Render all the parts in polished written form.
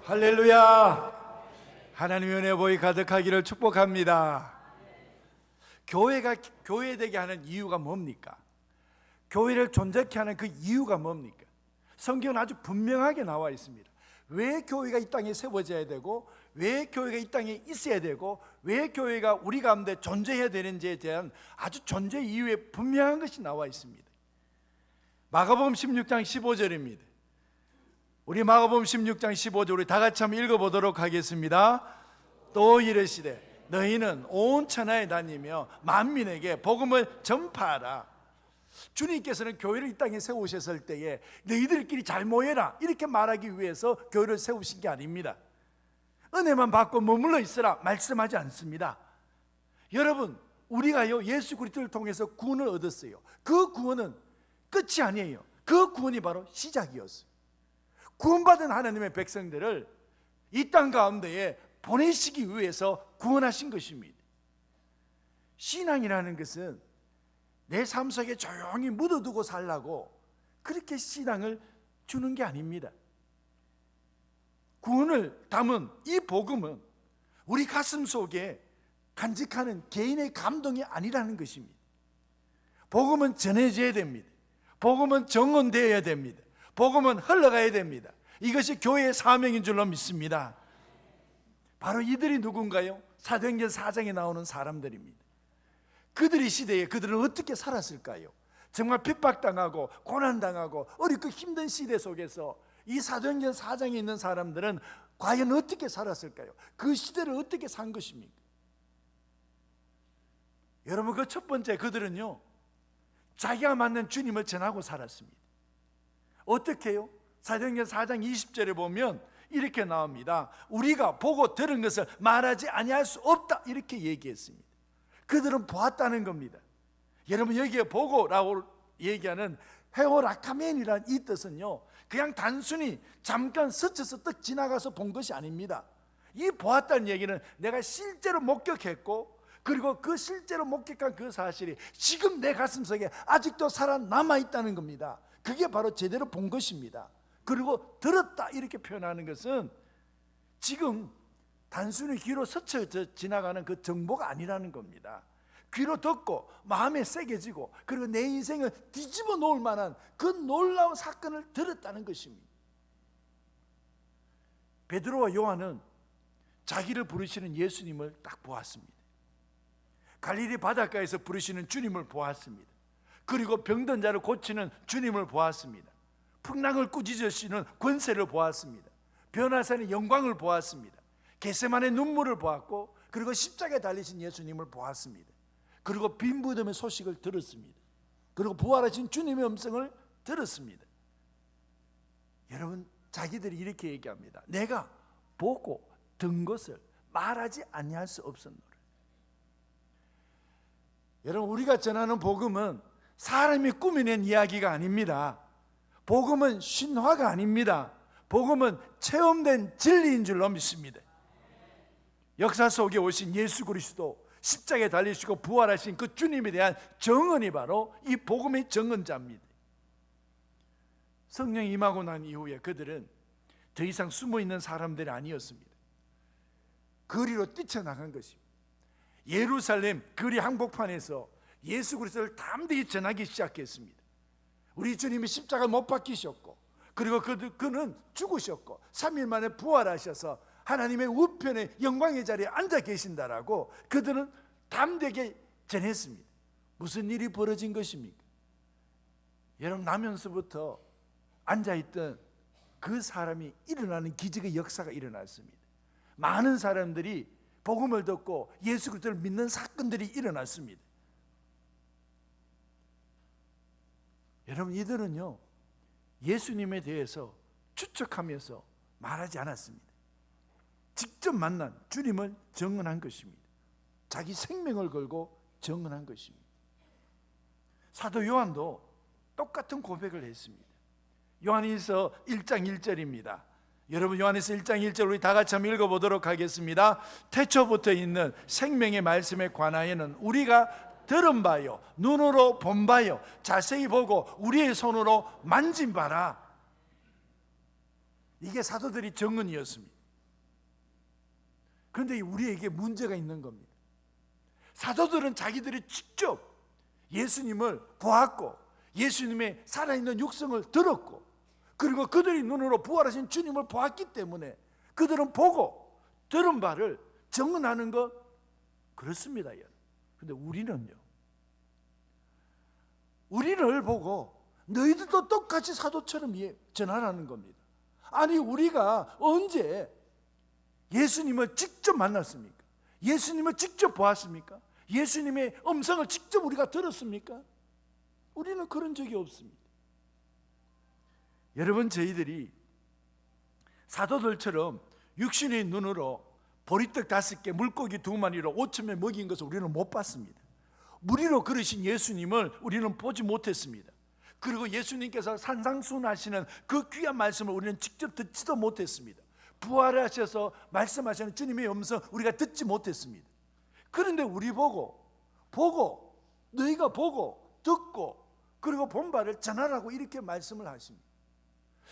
할렐루야. 하나님의 은혜 보이 가득하기를 축복합니다. 교회가 교회되게 하는 이유가 뭡니까? 교회를 존재케 하는 그 이유가 뭡니까? 성경은 아주 분명하게 나와 있습니다. 왜 교회가 이 땅에 세워져야 되고, 왜 교회가 이 땅에 있어야 되고, 왜 교회가 우리 가운데 존재해야 되는지에 대한 아주 존재 이유에 분명한 것이 나와 있습니다. 마가복음 16장 15절입니다. 우리 마가복음 16장 15절 우리 다 같이 한번 읽어보도록 하겠습니다. 또 이르시되 너희는 온 천하에 다니며 만민에게 복음을 전파하라. 주님께서는 교회를 이 땅에 세우셨을 때에 너희들끼리 잘 모여라 이렇게 말하기 위해서 교회를 세우신 게 아닙니다. 은혜만 받고 머물러 있으라 말씀하지 않습니다. 여러분, 우리가요 예수 그리스도를 통해서 구원을 얻었어요. 그 구원은 끝이 아니에요. 그 구원이 바로 시작이었어요. 구원받은 하나님의 백성들을 이 땅 가운데에 보내시기 위해서 구원하신 것입니다. 신앙이라는 것은 내 삶 속에 조용히 묻어두고 살라고 그렇게 신앙을 주는 게 아닙니다. 구원을 담은 이 복음은 우리 가슴 속에 간직하는 개인의 감동이 아니라는 것입니다. 복음은 전해져야 됩니다. 복음은 정언되어야 됩니다. 복음은 흘러가야 됩니다. 이것이 교회의 사명인 줄로 믿습니다. 바로 이들이 누군가요? 사도행전 4장에 나오는 사람들입니다. 그들의 시대에 그들은 어떻게 살았을까요? 정말 핍박당하고 고난당하고 어렵고 힘든 시대 속에서 이 사도행전 4장에 있는 사람들은 과연 어떻게 살았을까요? 그 시대를 어떻게 산 것입니까? 여러분, 그 첫 번째 그들은요 자기가 만난 주님을 전하고 살았습니다. 어떻게 해요? 사도행전 4장 20절에 보면 이렇게 나옵니다. 우리가 보고 들은 것을 말하지 아니할 수 없다 이렇게 얘기했습니다. 그들은 보았다는 겁니다. 여러분, 여기에 보고라고 얘기하는 헤오라카멘이라는 이 뜻은요 그냥 단순히 잠깐 스쳐서 떡 지나가서 본 것이 아닙니다. 이 보았다는 얘기는 내가 실제로 목격했고, 그리고 그 실제로 목격한 그 사실이 지금 내 가슴속에 아직도 살아남아 있다는 겁니다. 그게 바로 제대로 본 것입니다. 그리고 들었다 이렇게 표현하는 것은 지금 단순히 귀로 스쳐 지나가는 그 정보가 아니라는 겁니다. 귀로 듣고 마음에 새겨지고 그리고 내 인생을 뒤집어 놓을 만한 그 놀라운 사건을 들었다는 것입니다. 베드로와 요한은 자기를 부르시는 예수님을 딱 보았습니다. 갈릴리 바닷가에서 부르시는 주님을 보았습니다. 그리고 병든 자를 고치는 주님을 보았습니다. 풍랑을 꾸짖으시는 권세를 보았습니다. 변화산의 영광을 보았습니다. 겟세마네 눈물을 보았고, 그리고 십자가에 달리신 예수님을 보았습니다. 그리고 빈 무덤의 소식을 들었습니다. 그리고 부활하신 주님의 음성을 들었습니다. 여러분, 자기들이 이렇게 얘기합니다. 내가 보고 든 것을 말하지 아니할 수 없었노라. 여러분, 우리가 전하는 복음은 사람이 꾸며낸 이야기가 아닙니다. 복음은 신화가 아닙니다. 복음은 체험된 진리인 줄로 믿습니다. 역사 속에 오신 예수 그리스도, 십자가에 달리시고 부활하신 그 주님에 대한 정언이 바로 이 복음의 정언자입니다. 성령이 임하고 난 이후에 그들은 더 이상 숨어있는 사람들이 아니었습니다. 거리로 뛰쳐나간 것입니다. 예루살렘 거리 한복판에서 예수 그리스도를 담대히 전하기 시작했습니다. 우리 주님이 십자가 못 박히셨고, 그리고 그는 죽으셨고 3일 만에 부활하셔서 하나님의 우편의 영광의 자리에 앉아 계신다라고 그들은 담대하게 전했습니다. 무슨 일이 벌어진 것입니까? 여러분, 나면서부터 앉아있던 그 사람이 일어나는 기적의 역사가 일어났습니다. 많은 사람들이 복음을 듣고 예수 그리스도를 믿는 사건들이 일어났습니다. 여러분, 이들은요 예수님에 대해서 추측하면서 말하지 않았습니다. 직접 만난 주님을 증언한 것입니다. 자기 생명을 걸고 증언한 것입니다. 사도 요한도 똑같은 고백을 했습니다. 요한일서 1장 1절입니다. 여러분, 요한일서 1장 1절 우리 다 같이 한번 읽어보도록 하겠습니다. 태초부터 있는 생명의 말씀에 관하여는 우리가 들은 바요, 눈으로 본 바요, 자세히 보고 우리의 손으로 만진 바라. 이게 사도들이 정언이었습니다. 그런데 우리에게 문제가 있는 겁니다. 사도들은 자기들이 직접 예수님을 보았고 예수님의 살아있는 육성을 들었고 그리고 그들의 눈으로 부활하신 주님을 보았기 때문에 그들은 보고 들은 바를 정언하는 것 그렇습니다. 그런데 우리는요, 우리를 보고 너희들도 똑같이 사도처럼 전하라는 겁니다. 아니 우리가 언제 예수님을 직접 만났습니까? 예수님을 직접 보았습니까? 예수님의 음성을 직접 우리가 들었습니까? 우리는 그런 적이 없습니다. 여러분, 저희들이 사도들처럼 육신의 눈으로 보리떡 5개, 물고기 2마리로 5,000명 먹인 것을 우리는 못 봤습니다. 무리로 걸으신 예수님을 우리는 보지 못했습니다. 그리고 예수님께서 산상수훈하시는 그 귀한 말씀을 우리는 직접 듣지도 못했습니다. 부활하셔서 말씀하시는 주님의 음성 우리가 듣지 못했습니다. 그런데 우리 보고 너희가 보고 듣고 그리고 본 바를 전하라고 이렇게 말씀을 하십니다.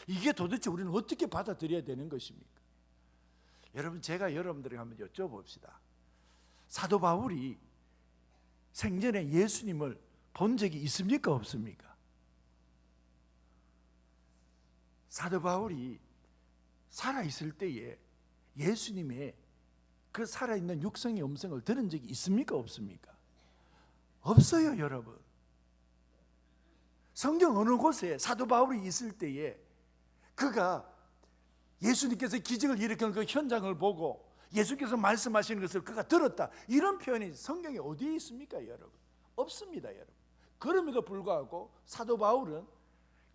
이게 도대체 우리는 어떻게 받아들여야 되는 것입니까? 여러분, 제가 여러분들에게 한번 여쭤봅시다. 사도 바울이 생전에 예수님을 본 적이 있습니까? 없습니까? 사도 바울이 살아있을 때에 예수님의 그 살아있는 육성의 음성을 들은 적이 있습니까? 없습니까? 없어요, 여러분. 성경 어느 곳에 사도 바울이 있을 때에 그가 예수님께서 기적을 일으키는 그 현장을 보고 예수께서 말씀하시는 것을 그가 들었다, 이런 표현이 성경에 어디에 있습니까, 여러분? 없습니다, 여러분. 그럼에도 불구하고 사도 바울은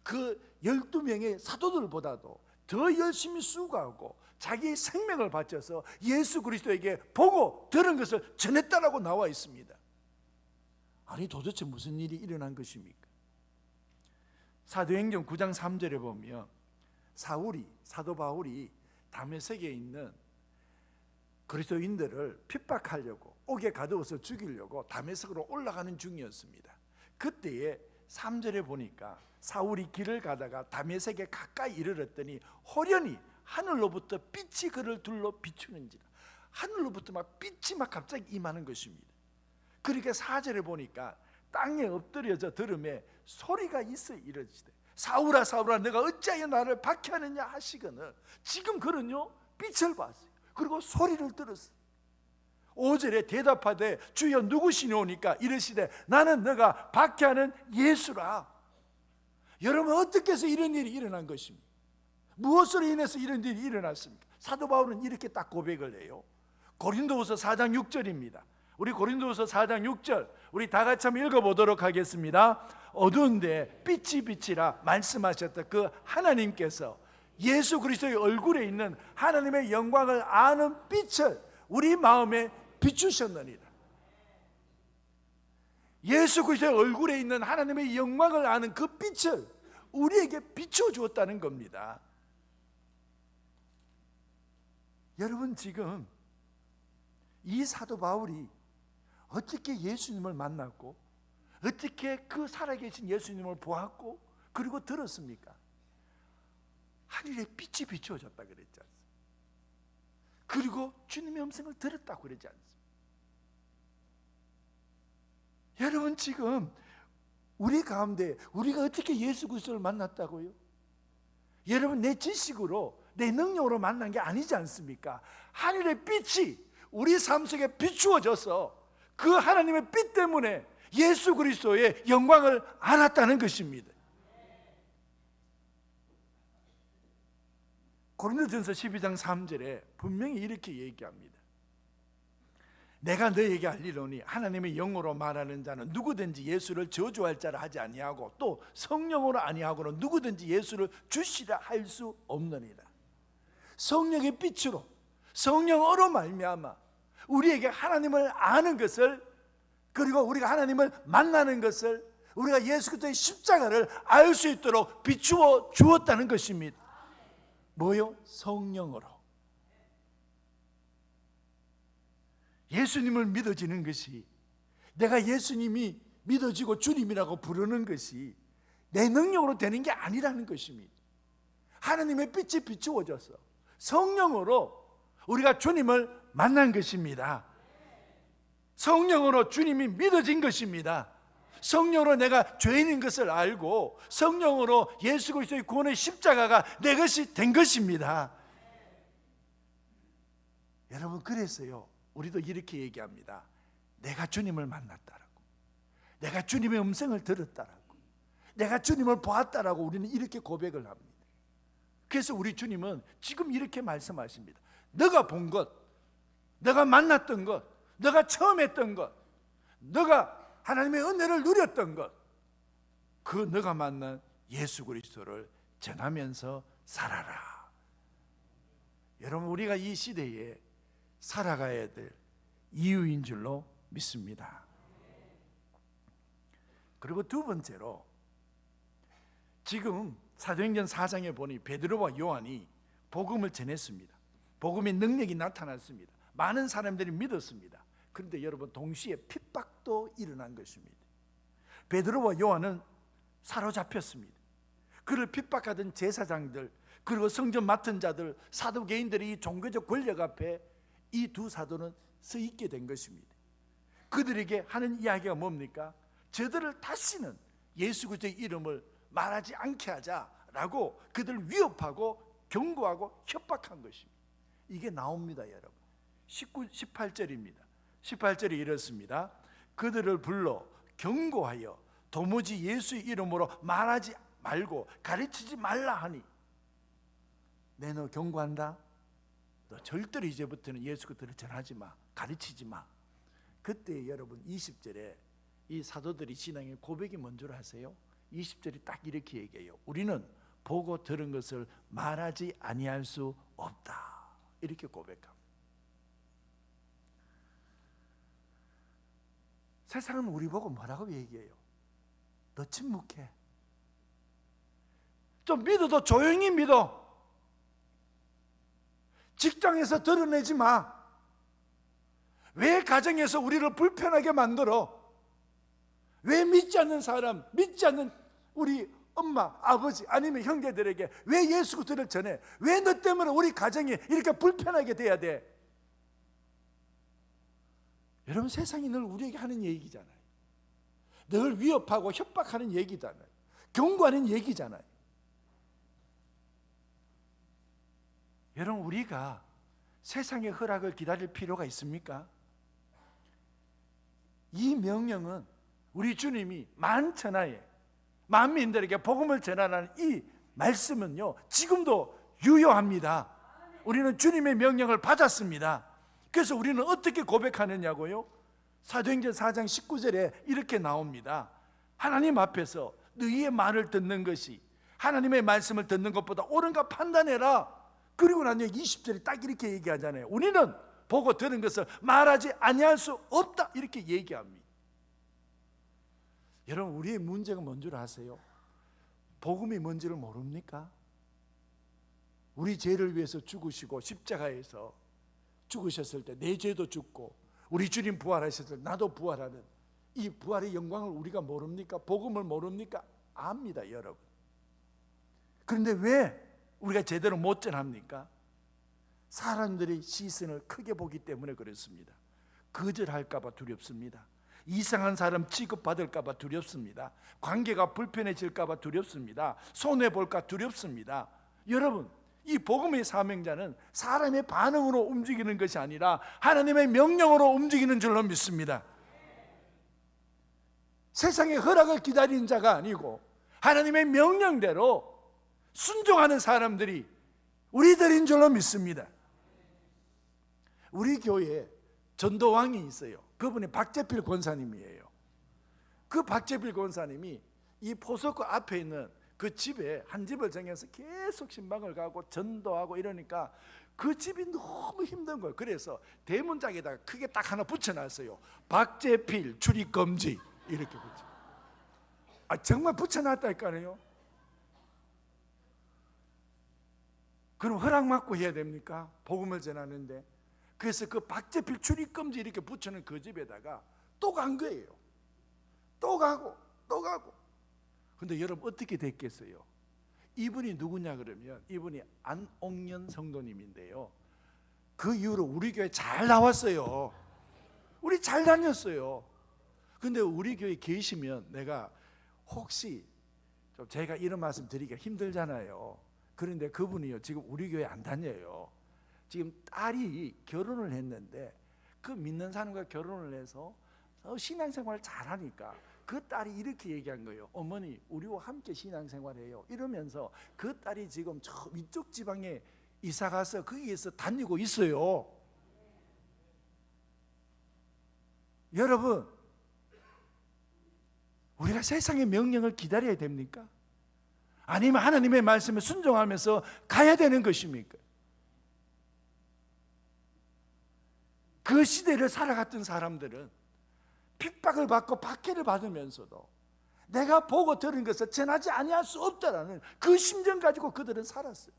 그 12명의 사도들보다도 더 열심히 수고하고 자기의 생명을 바쳐서 예수 그리스도에게 보고 들은 것을 전했다라고 나와 있습니다. 아니 도대체 무슨 일이 일어난 것입니까? 사도행전 9장 3절에 보면 사도 바울이 다메섹에 있는 그리스도인들을 핍박하려고 옥에 가두어서 죽이려고 다메섹으로 올라가는 중이었습니다. 그때에 3절에 보니까 사울이 길을 가다가 다메섹에 가까이 이르렀더니 호련히 하늘로부터 빛이 그를 둘러 비추는지라. 하늘로부터 막 빛이 막 갑자기 임하는 것입니다. 그러니까 4절에 보니까 땅에 엎드려져 들음에 소리가 있어 이르시되 사울아 사울아 내가 어찌하여 나를 박해하느냐 하시거늘 지금 그는요 빛을 봤어요. 그리고 소리를 들었어요. 5절에 대답하되 주여 누구시뇨니까 이르시되 나는 너가 박해하는 예수라. 여러분, 어떻게 해서 이런 일이 일어난 것입니까? 무엇으로 인해서 이런 일이 일어났습니까? 사도 바울은 이렇게 딱 고백을 해요. 고린도후서 4장 6절입니다. 우리 고린도후서 4장 6절 우리 다 같이 한번 읽어보도록 하겠습니다. 어두운데 빛이 빛이라 말씀하셨던 그 하나님께서 예수 그리스도의 얼굴에 있는 하나님의 영광을 아는 빛을 우리 마음에 비추셨느니라. 예수 그리스도의 얼굴에 있는 하나님의 영광을 아는 그 빛을 우리에게 비춰주었다는 겁니다. 여러분, 지금 이 사도 바울이 어떻게 예수님을 만났고 어떻게 그 살아계신 예수님을 보았고 그리고 들었습니까? 하늘에 빛이 비추어졌다 그랬지 않습니까? 그리고 주님의 음성을 들었다고 그러지 않습니까? 여러분, 지금 우리 가운데 우리가 어떻게 예수 그리스도를 만났다고요? 여러분, 내 지식으로 내 능력으로 만난 게 아니지 않습니까? 하늘의 빛이 우리 삶 속에 비추어져서 그 하나님의 빛 때문에 예수 그리스도의 영광을 알았다는 것입니다. 고린도전서 12장 3절에 분명히 이렇게 얘기합니다. 내가 너에게 알리노니 하나님의 영으로 말하는 자는 누구든지 예수를 저주할 자라 하지 아니하고 또 성령으로 아니하고는 누구든지 예수를 주시라 할 수 없느니라. 성령의 빛으로 성령으로 말미암아 우리에게 하나님을 아는 것을, 그리고 우리가 하나님을 만나는 것을, 우리가 예수 그리스도의 십자가를 알 수 있도록 비추어 주었다는 것입니다. 뭐요? 성령으로. 예수님을 믿어지는 것이, 내가 예수님이 믿어지고 주님이라고 부르는 것이 내 능력으로 되는 게 아니라는 것입니다. 하나님의 빛이 비추어졌어. 성령으로 우리가 주님을 만난 것입니다. 성령으로 주님이 믿어진 것입니다. 성령으로 내가 죄인인 것을 알고 성령으로 예수 그리스도의 구원의 십자가가 내 것이 된 것입니다. 여러분, 그래서요, 우리도 이렇게 얘기합니다. 내가 주님을 만났다라고, 내가 주님의 음성을 들었다라고, 내가 주님을 보았다라고 우리는 이렇게 고백을 합니다. 그래서 우리 주님은 지금 이렇게 말씀하십니다. 너가 본 것, 너가 만났던 것, 너가 처음 했던 것, 너가 하나님의 은혜를 누렸던 것, 그 너가 만난 예수 그리스도를 전하면서 살아라. 여러분, 우리가 이 시대에 살아가야 될 이유인 줄로 믿습니다. 그리고 두 번째로, 지금 사도행전 4장에 보니 베드로와 요한이 복음을 전했습니다. 복음의 능력이 나타났습니다. 많은 사람들이 믿었습니다. 그런데 여러분, 동시에 핍박도 일어난 것입니다. 베드로와 요한은 사로잡혔습니다. 그를 핍박하던 제사장들, 그리고 성전 맡은 자들, 사두개인들이 이 종교적 권력 앞에 이 두 사도는 서 있게 된 것입니다. 그들에게 하는 이야기가 뭡니까? 저들을 다시는 예수 그리스도의 이름을 말하지 않게 하자라고 그들을 위협하고 경고하고 협박한 것입니다. 이게 나옵니다, 여러분. 18절입니다. 18절이 이렇습니다. 그들을 불러 경고하여 도무지 예수의 이름으로 말하지 말고 가르치지 말라 하니, 내 너 경고한다. 너 절대로 이제부터는 예수 그리스도를 전하지 마, 가르치지 마. 그때 여러분 20절에 이 사도들이 신앙의 고백이 뭔 줄 아세요? 20절이 딱 이렇게 얘기해요. 우리는 보고 들은 것을 말하지 아니할 수 없다. 이렇게 고백합니다. 세상은 우리 보고 뭐라고 얘기해요? 너 침묵해. 좀 믿어도 조용히 믿어. 직장에서 드러내지 마. 왜 가정에서 우리를 불편하게 만들어? 왜 믿지 않는 사람, 믿지 않는 우리 엄마, 아버지, 아니면 형제들에게 왜 예수 그리스도를 전해? 왜 너 때문에 우리 가정이 이렇게 불편하게 돼야 돼? 여러분, 세상이 늘 우리에게 하는 얘기잖아요. 늘 위협하고 협박하는 얘기잖아요. 경고하는 얘기잖아요. 여러분, 우리가 세상의 허락을 기다릴 필요가 있습니까? 이 명령은 우리 주님이 만천하에 만민들에게 복음을 전하라는 이 말씀은요, 지금도 유효합니다. 우리는 주님의 명령을 받았습니다. 그래서 우리는 어떻게 고백하느냐고요? 사도행전 4장 19절에 이렇게 나옵니다. 하나님 앞에서 너희의 말을 듣는 것이 하나님의 말씀을 듣는 것보다 옳은가 판단해라. 그리고 나서 20절에 딱 이렇게 얘기하잖아요. 우리는 보고 들은 것을 말하지 아니할 수 없다. 이렇게 얘기합니다. 여러분, 우리의 문제가 뭔 줄 아세요? 복음이 뭔지를 모릅니까? 우리 죄를 위해서 죽으시고 십자가에서 죽으셨을 때 내 죄도 죽고 우리 주님 부활하셨을 때 나도 부활하는 이 부활의 영광을 우리가 모릅니까? 복음을 모릅니까? 압니다, 여러분. 그런데 왜 우리가 제대로 못 전합니까? 사람들이 시선을 크게 보기 때문에 그렇습니다. 거절할까 봐 두렵습니다. 이상한 사람 취급받을까 봐 두렵습니다. 관계가 불편해질까 봐 두렵습니다. 손해볼까 두렵습니다. 여러분, 이 복음의 사명자는 사람의 반응으로 움직이는 것이 아니라 하나님의 명령으로 움직이는 줄로 믿습니다. 세상의 허락을 기다리는 자가 아니고 하나님의 명령대로 순종하는 사람들이 우리들인 줄로 믿습니다. 우리 교회에 전도왕이 있어요. 그분이 박재필 권사님이에요. 그 박재필 권사님이 이 포석구 앞에 있는 그 집에 한 집을 정해서 계속 신방을 가고 전도하고 이러니까 그 집이 너무 힘든 거예요. 그래서 대문짝에다가 크게 딱 하나 붙여놨어요. 박재필 출입금지 이렇게 붙여. 정말 붙여놨다니까요. 그럼 허락 받고 해야 됩니까? 복음을 전하는데. 그래서 그 박재필 출입금지 이렇게 붙여놓은 그 집에다가 또 간 거예요. 또 가고 또 가고. 근데 여러분 어떻게 됐겠어요? 이분이 누구냐 그러면 이분이 안옥년 성도님인데요, 그 이후로 우리 교회 잘 나왔어요. 우리 잘 다녔어요. 근데 우리 교회 계시면 내가 혹시 좀 제가 이런 말씀 드리기가 힘들잖아요. 그런데 그분이요 지금 우리 교회 안 다녀요. 지금 딸이 결혼을 했는데 그 믿는 사람과 결혼을 해서 신앙생활을 잘하니까 그 딸이 이렇게 얘기한 거예요. 어머니, 우리와 함께 신앙생활해요. 이러면서 그 딸이 지금 저 위쪽 지방에 이사 가서 거기에서 다니고 있어요. 여러분, 우리가 세상의 명령을 기다려야 됩니까? 아니면 하나님의 말씀에 순종하면서 가야 되는 것입니까? 그 시대를 살아갔던 사람들은 핍박을 받고 박해를 받으면서도 내가 보고 들은 것을 전하지 아니할 수 없다라는 그 심정 가지고 그들은 살았어요.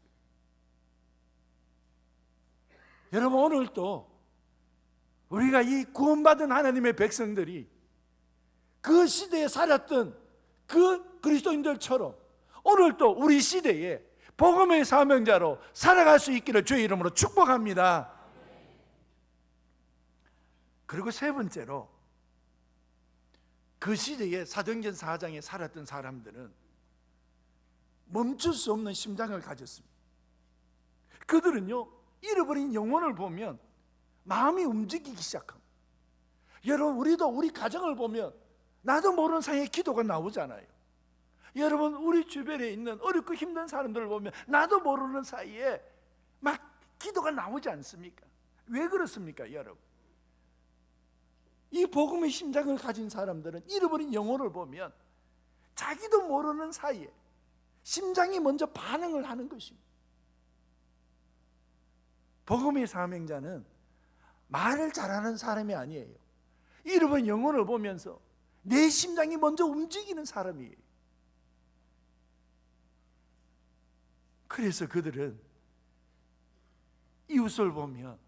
여러분, 오늘도 우리가 이 구원받은 하나님의 백성들이 그 시대에 살았던 그 그리스도인들처럼 오늘도 우리 시대에 복음의 사명자로 살아갈 수 있기를 주의 이름으로 축복합니다. 그리고 세 번째로, 그 시대에 사도행전 4장에 살았던 사람들은 멈출 수 없는 심장을 가졌습니다. 그들은요, 잃어버린 영혼을 보면 마음이 움직이기 시작합니다. 여러분, 우리도 우리 가정을 보면 나도 모르는 사이에 기도가 나오잖아요. 여러분, 우리 주변에 있는 어렵고 힘든 사람들을 보면 나도 모르는 사이에 막 기도가 나오지 않습니까? 왜 그렇습니까, 여러분? 이 복음의 심장을 가진 사람들은 잃어버린 영혼을 보면 자기도 모르는 사이에 심장이 먼저 반응을 하는 것입니다. 복음의 사명자는 말을 잘하는 사람이 아니에요. 잃어버린 영혼을 보면서 내 심장이 먼저 움직이는 사람이에요. 그래서 그들은 이웃을 보면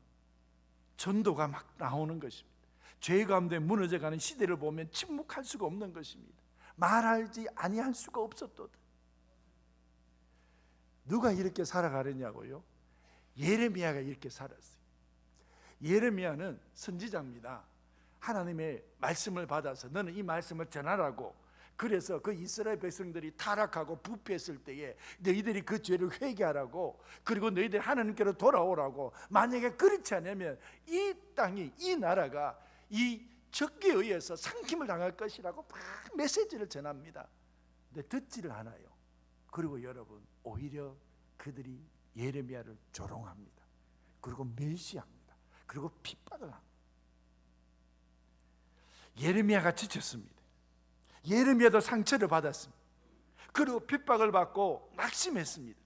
전도가 막 나오는 것입니다. 죄 가운데 무너져가는 시대를 보면 침묵할 수가 없는 것입니다. 말하지 아니할 수가 없었도다. 누가 이렇게 살아가느냐고요? 예레미야가 이렇게 살았어요. 예레미야는 선지자입니다. 하나님의 말씀을 받아서 너는 이 말씀을 전하라고, 그래서 그 이스라엘 백성들이 타락하고 부패했을 때에 너희들이 그 죄를 회개하라고, 그리고 너희들이 하나님께로 돌아오라고, 만약에 그렇지 않으면 이 땅이, 이 나라가 이 적에 의해서 상김을 당할 것이라고 막 메시지를 전합니다. 근데 듣지를 않아요. 그리고 여러분, 오히려 그들이 예레미야를 조롱합니다. 그리고 멸시합니다. 그리고 핍박을 합니다. 예레미야가 지쳤습니다. 예레미야도 상처를 받았습니다. 그리고 핍박을 받고 낙심했습니다.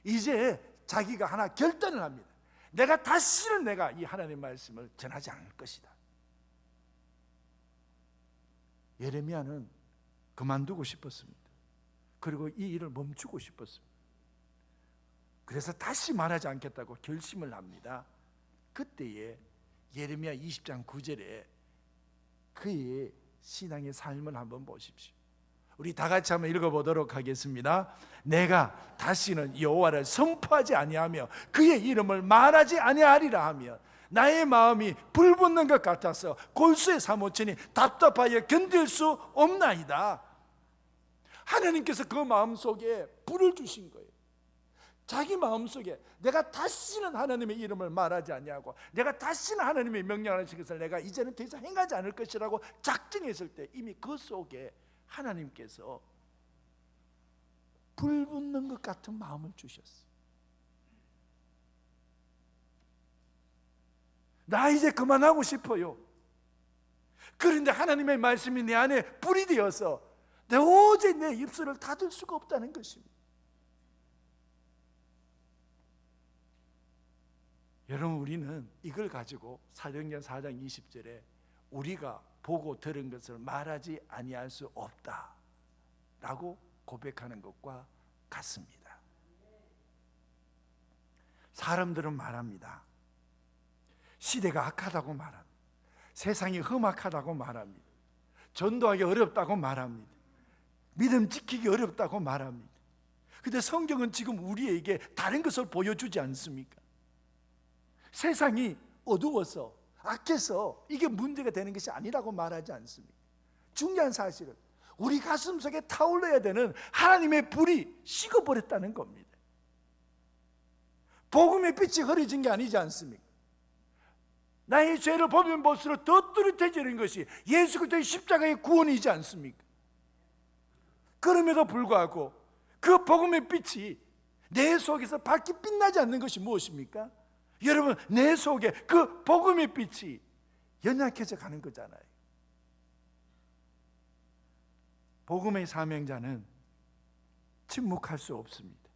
이제 자기가 하나 결단을 합니다. 다시는 내가 이 하나님의 말씀을 전하지 않을 것이다. 예레미야는 그만두고 싶었습니다. 그리고 이 일을 멈추고 싶었습니다. 그래서 다시 말하지 않겠다고 결심을 합니다. 그때에 예레미야 20장 9절에 그의 신앙의 삶을 한번 보십시오. 우리 다 같이 한번 읽어보도록 하겠습니다. 내가 다시는 여호와를 선포하지 아니하며 그의 이름을 말하지 아니하리라 하며 나의 마음이 불붙는 것 같아서 골수에 사무치니 답답하여 견딜 수 없나이다. 하나님께서 그 마음속에 불을 주신 거예요. 자기 마음속에 내가 다시는 하나님의 이름을 말하지 아니하고 내가 다시는 하나님의 명령을 하신 것을 내가 이제는 더 이상 행하지 않을 것이라고 작정했을 때 이미 그 속에 하나님께서 불붙는 것 같은 마음을 주셨어요. 나 이제 그만하고 싶어요. 그런데 하나님의 말씀이 내 안에 불이 되어서 도저히 내 입술을 닫을 수가 없다는 것입니다. 여러분, 우리는 이걸 가지고 사도행전 4장 20절에 우리가 보고 들은 것을 말하지 아니할 수 없다 라고 고백하는 것과 같습니다. 사람들은 말합니다. 시대가 악하다고 말합니다. 세상이 험악하다고 말합니다. 전도하기 어렵다고 말합니다. 믿음 지키기 어렵다고 말합니다. 근데 성경은 지금 우리에게 다른 것을 보여주지 않습니까? 세상이 어두워서 악해서 이게 문제가 되는 것이 아니라고 말하지 않습니까? 중요한 사실은 우리 가슴 속에 타올라야 되는 하나님의 불이 식어버렸다는 겁니다. 복음의 빛이 흐려진 게 아니지 않습니까? 나의 죄를 보면 볼수록 더 뚜렷해지는 것이 예수 그리스도의 십자가의 구원이지 않습니까? 그럼에도 불구하고 그 복음의 빛이 내 속에서 밝게 빛나지 않는 것이 무엇입니까? 여러분, 내 속에 그 복음의 빛이 연약해져 가는 거잖아요. 복음의 사명자는 침묵할 수 없습니다.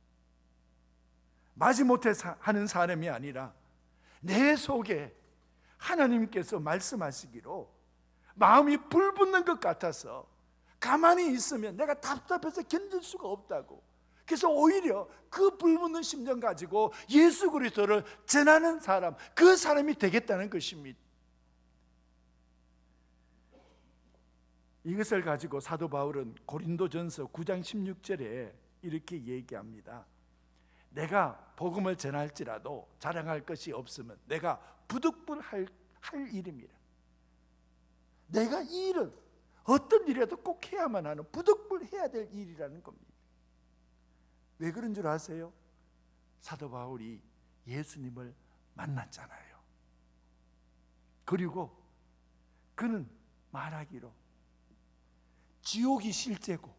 마지못해 하는 사람이 아니라 내 속에 하나님께서 말씀하시기로 마음이 불붙는 것 같아서 가만히 있으면 내가 답답해서 견딜 수가 없다고, 그래서 오히려 그 불붙는 심정 가지고 예수 그리스도를 전하는 사람, 그 사람이 되겠다는 것입니다. 이것을 가지고 사도 바울은 고린도전서 9장 16절에 이렇게 얘기합니다. 내가 복음을 전할지라도 자랑할 것이 없으면 내가 부득불할 일입니다. 내가 이 일은 어떤 일이라도 꼭 해야만 하는, 부득불해야 될 일이라는 겁니다. 왜 그런 줄 아세요? 사도 바울이 예수님을 만났잖아요. 그리고 그는 말하기로 지옥이 실제고,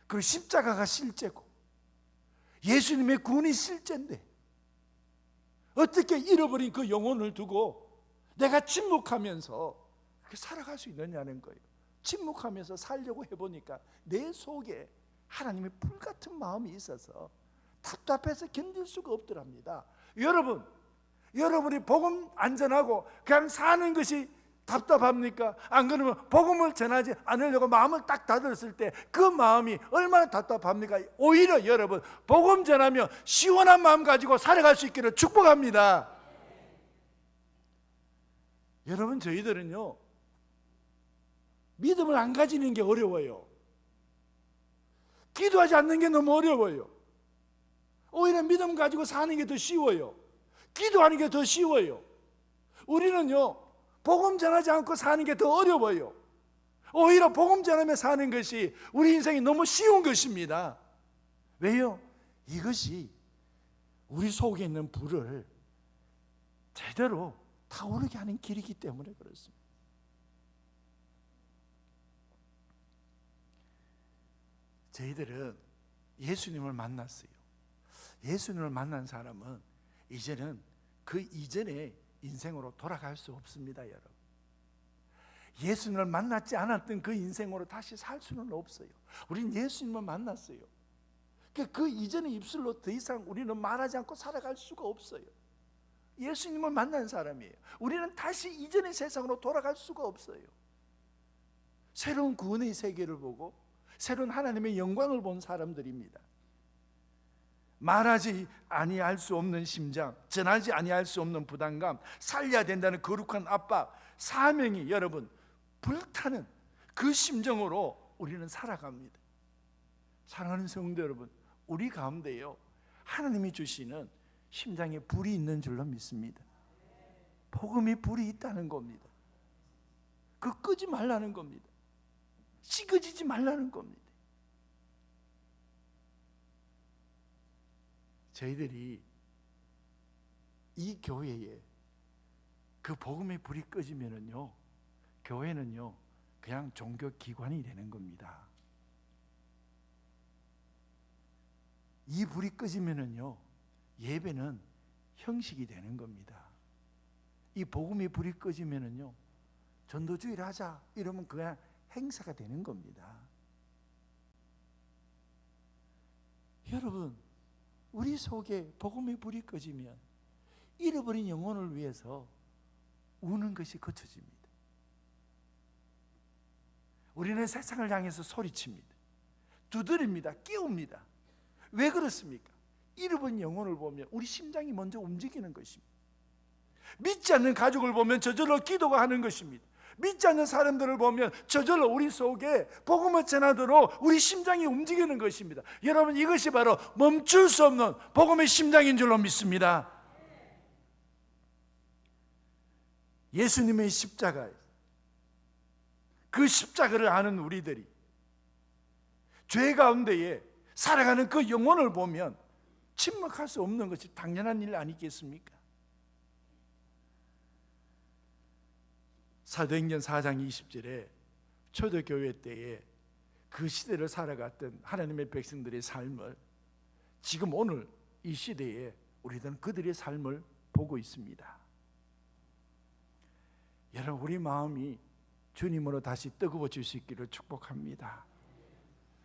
그리고 십자가가 실제고, 예수님의 구원이 실제인데 어떻게 잃어버린 그 영혼을 두고 내가 침묵하면서 그렇게 살아갈 수 있느냐는 거예요. 침묵하면서 살려고 해보니까 내 속에 하나님의 불같은 마음이 있어서 답답해서 견딜 수가 없더랍니다. 여러분이 복음 안 전하고 그냥 사는 것이 답답합니까? 안 그러면 복음을 전하지 않으려고 마음을 딱 닫았을 때 그 마음이 얼마나 답답합니까? 오히려 여러분, 복음 전하며 시원한 마음 가지고 살아갈 수 있기를 축복합니다. 여러분, 저희들은요 믿음을 안 가지는 게 어려워요. 기도하지 않는 게 너무 어려워요. 오히려 믿음 가지고 사는 게 더 쉬워요. 기도하는 게 더 쉬워요. 우리는요 복음 전하지 않고 사는 게 더 어려워요. 오히려 복음 전하며 사는 것이 우리 인생이 너무 쉬운 것입니다. 왜요? 이것이 우리 속에 있는 불을 제대로 타오르게 하는 길이기 때문에 그렇습니다. 저희들은 예수님을 만났어요. 예수님을 만난 사람은 이제는 그 이전의 인생으로 돌아갈 수 없습니다. 여러분, 예수님을 만났지 않았던 그 인생으로 다시 살 수는 없어요. 우리는 예수님을 만났어요. 그 이전의 입술로 더 이상 우리는 말하지 않고 살아갈 수가 없어요. 예수님을 만난 사람이에요. 우리는 다시 이전의 세상으로 돌아갈 수가 없어요. 새로운 구원의 세계를 보고 새로운 하나님의 영광을 본 사람들입니다. 말하지 아니할 수 없는 심장, 전하지 아니할 수 없는 부담감, 살려야 된다는 거룩한 압박, 사명이 여러분 불타는 그 심정으로 우리는 살아갑니다. 사랑하는 성도 여러분, 우리 가운데요 하나님이 주시는 심장에 불이 있는 줄로 믿습니다. 복음이 불이 있다는 겁니다. 그 끄지 말라는 겁니다. 식어지지 말라는 겁니다. 저희들이 이 교회에 그 복음의 불이 꺼지면은요, 교회는요 그냥 종교 기관이 되는 겁니다. 이 불이 꺼지면은요 예배는 형식이 되는 겁니다. 이 복음의 불이 꺼지면은요 전도주의를 하자 이러면 그냥 행사가 되는 겁니다. 여러분, 우리 속에 복음의 불이 꺼지면 잃어버린 영혼을 위해서 우는 것이 거쳐집니다. 우리는 세상을 향해서 소리칩니다. 두드립니다. 깨웁니다. 왜 그렇습니까? 잃어버린 영혼을 보면 우리 심장이 먼저 움직이는 것입니다. 믿지 않는 가족을 보면 저절로 기도가 하는 것입니다. 믿지 않는 사람들을 보면 저절로 우리 속에 복음을 전하도록 우리 심장이 움직이는 것입니다. 여러분, 이것이 바로 멈출 수 없는 복음의 심장인 줄로 믿습니다. 예수님의 십자가, 그 십자가를 아는 우리들이 죄 가운데에 살아가는 그 영혼을 보면 침묵할 수 없는 것이 당연한 일 아니겠습니까? 사도행전 4장 20절에 초대교회 때에 그 시대를 살아갔던 하나님의 백성들의 삶을 지금 오늘 이 시대에 우리들은 그들의 삶을 보고 있습니다. 여러분, 우리 마음이 주님으로 다시 뜨거워질 수 있기를 축복합니다.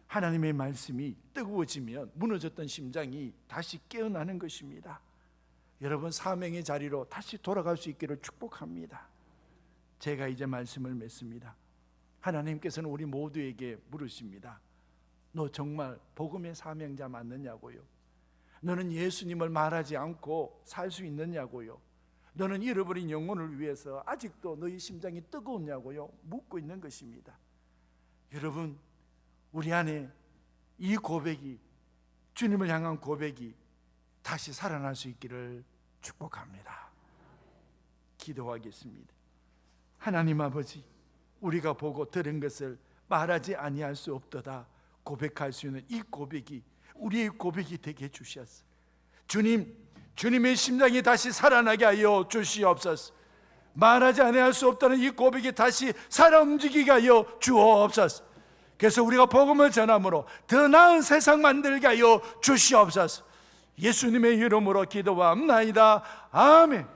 하나님의 말씀이 뜨거워지면 무너졌던 심장이 다시 깨어나는 것입니다. 여러분, 사명의 자리로 다시 돌아갈 수 있기를 축복합니다. 제가 이제 말씀을 맺습니다. 하나님께서는 우리 모두에게 물으십니다. 너 정말 복음의 사명자 맞느냐고요? 너는 예수님을 말하지 않고 살 수 있느냐고요? 너는 잃어버린 영혼을 위해서 아직도 너희 심장이 뜨거우냐고요? 묻고 있는 것입니다. 여러분, 우리 안에 이 고백이, 주님을 향한 고백이 다시 살아날 수 있기를 축복합니다. 기도하겠습니다. 하나님 아버지, 우리가 보고 들은 것을 말하지 아니할 수 없도다 고백할 수 있는 이 고백이 우리의 고백이 되게 주시옵소서. 주님의 심장이 다시 살아나게 하여 주시옵소서. 말하지 아니할 수 없다는 이 고백이 다시 살아 움직이게 하여 주옵소서. 그래서 우리가 복음을 전함으로 더 나은 세상 만들게 하여 주시옵소서. 예수님의 이름으로 기도합나이다. 아멘.